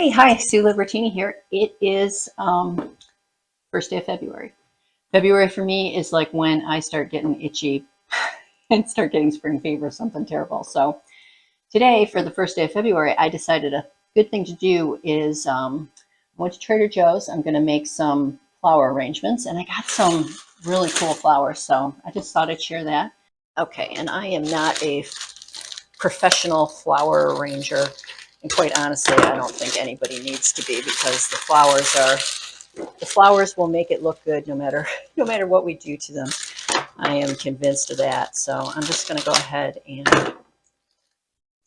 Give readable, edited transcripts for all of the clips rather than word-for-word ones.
Hey, hi, Sue Libertini here. It is first day of February. February for me is like when I start getting itchy and start getting spring fever, something terrible. So today, for the first day of February, I decided a good thing to do is I went to Trader Joe's. I'm going to make some flower arrangements, and I got some really cool flowers. So I just thought I'd share that. Okay, and I am not a professional flower arranger. And quite honestly, I don't think anybody needs to be, because the flowers will make it look good no matter what we do to them. I am convinced of that. So I'm just going to go ahead and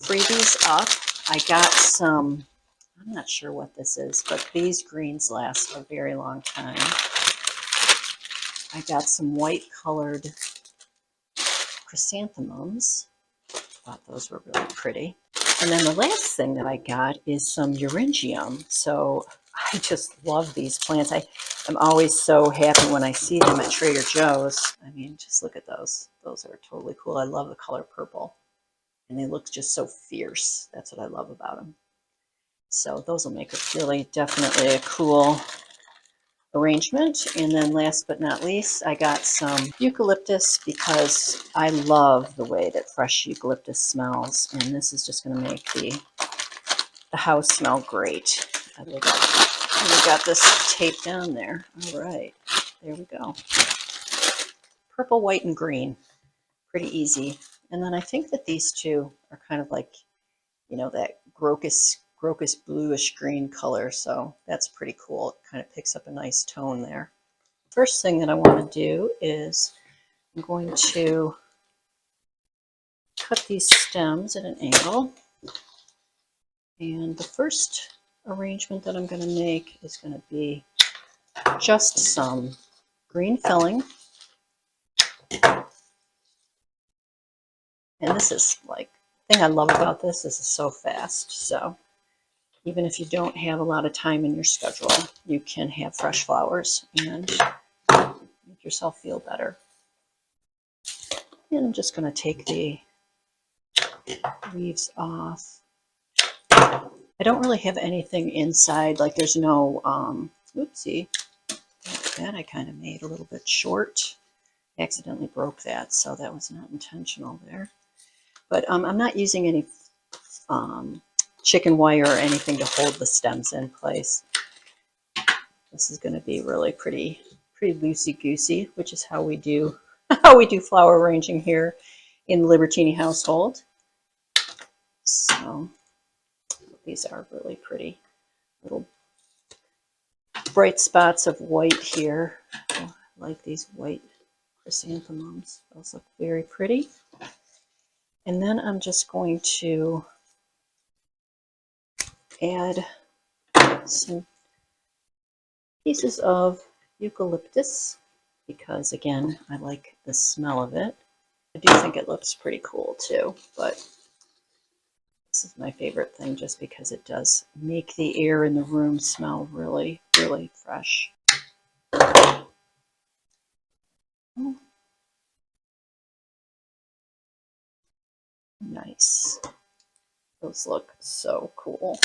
free these up. I got some, I'm not sure what this is, but these greens last a very long time. I got some white colored chrysanthemums. Thought those were really pretty. And then the last thing that I got is some eucalyptus. So I just love these plants. I'm always so happy when I see them at Trader Joe's. I mean, just look at those. Those are totally cool. I love the color purple. And they look just so fierce. That's what I love about them. So those will make it really definitely a cool arrangement. And then last but not least, I got some eucalyptus, because I love the way that fresh eucalyptus smells. And this is just going to make the house smell great. We got this taped down there. All right, there we go. Purple, white, and green. Pretty easy. And then I think that these two are kind of like, you know, that crocus bluish green color. So that's pretty cool. It kind of picks up a nice tone there. First thing that I want to do is I'm going to cut these stems at an angle. And the first arrangement that I'm going to make is going to be just some green filling. And this is like, the thing I love about this is it's so fast. So even if you don't have a lot of time in your schedule, you can have fresh flowers and make yourself feel better. And I'm just going to take the leaves off. I don't really have anything inside, like there's no, oopsie, that I kind of made a little bit short. I accidentally broke that, so that was not intentional there. But I'm not using any chicken wire or anything to hold the stems in place. This is going to be really pretty loosey-goosey, which is how we do flower arranging here in the Libertini household. So these are really pretty little bright spots of white here. Oh, I like these white chrysanthemums. Those look very pretty. And then I'm just going to add some pieces of eucalyptus, because again, I like the smell of it. I do think it looks pretty cool too, but this is my favorite thing just because it does make the air in the room smell really, really fresh. Nice. Those look so cool.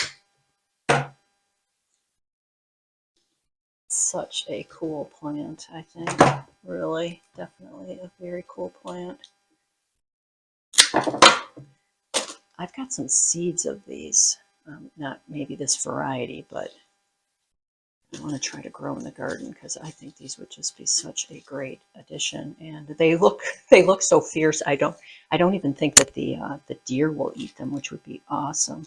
Such a cool plant, I think. Really, definitely a very cool plant. I've got some seeds of these, not maybe this variety, but I want to try to grow in the garden because I think these would just be such a great addition. And they look so fierce. I don't even think that the deer will eat them, which would be awesome.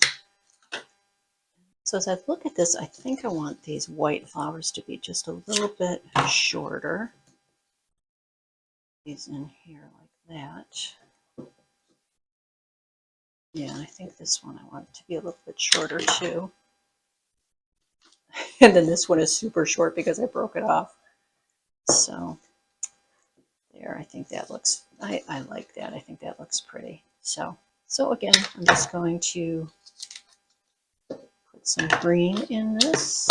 So as I look at this, I think I want these white flowers to be just a little bit shorter. These in here like that. Yeah, I think this one I want it to be a little bit shorter too. And then this one is super short because I broke it off. So there, I think that looks, I like that. I think that looks pretty. So again, I'm just going to put some green in this.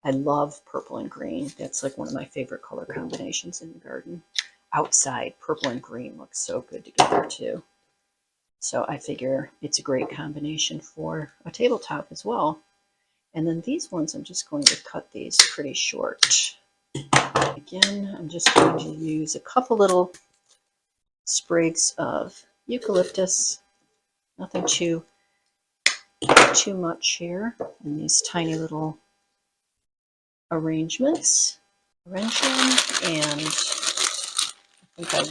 I love purple and green. That's like one of my favorite color combinations in the garden. Outside, purple and green looks so good together too. So I figure it's a great combination for a tabletop as well. And then these ones, I'm just going to cut these pretty short. Again, I'm just going to use a couple little sprigs of eucalyptus. Nothing too much here in these tiny little arrangements. Arrange them, and I think I'll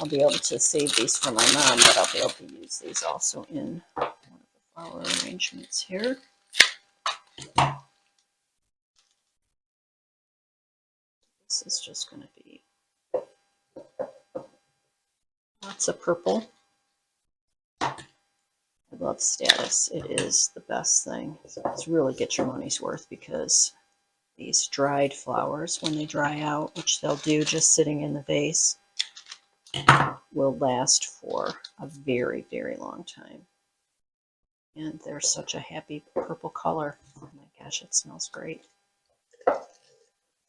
be able to save these for my mom, but I'll be able to use these also in one of the flower arrangements here. This is just going to be lots of purple. I love Status. It is the best thing. It's really get your money's worth, because these dried flowers, when they dry out, which they'll do just sitting in the vase, will last for a very, very long time. And they're such a happy purple color. Oh my gosh, it smells great. All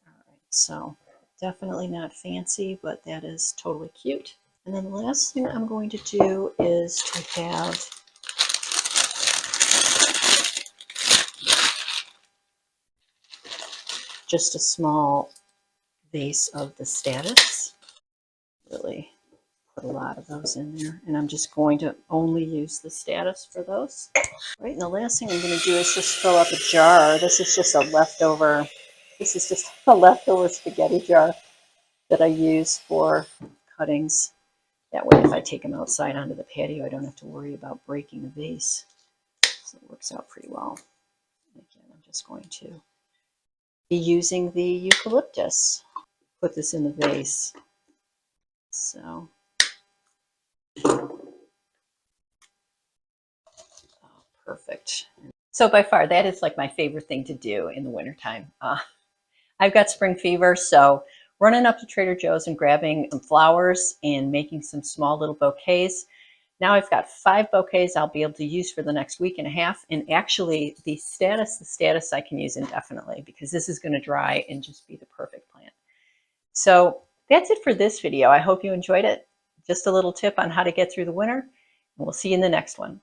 right, so definitely not fancy, but that is totally cute. And then the last thing I'm going to do is to have just a small vase of the Status. Really put a lot of those in there, and I'm just going to only use the Status for those. Right, and the last thing I'm going to do is just fill up a jar. This is just a leftover spaghetti jar that I use for cuttings. That way, if I take them outside onto the patio, I don't have to worry about breaking the vase. So it works out pretty well. And again, I'm just going to be using the eucalyptus. Put this in the vase. So, perfect. So by far, that is like my favorite thing to do in the wintertime. I've got spring fever, so running up to Trader Joe's and grabbing some flowers and making some small little bouquets. Now I've got 5 bouquets I'll be able to use for the next week and a half. And actually the Status I can use indefinitely, because this is going to dry and just be the perfect plant. So that's it for this video. I hope you enjoyed it. Just a little tip on how to get through the winter. And we'll see you in the next one.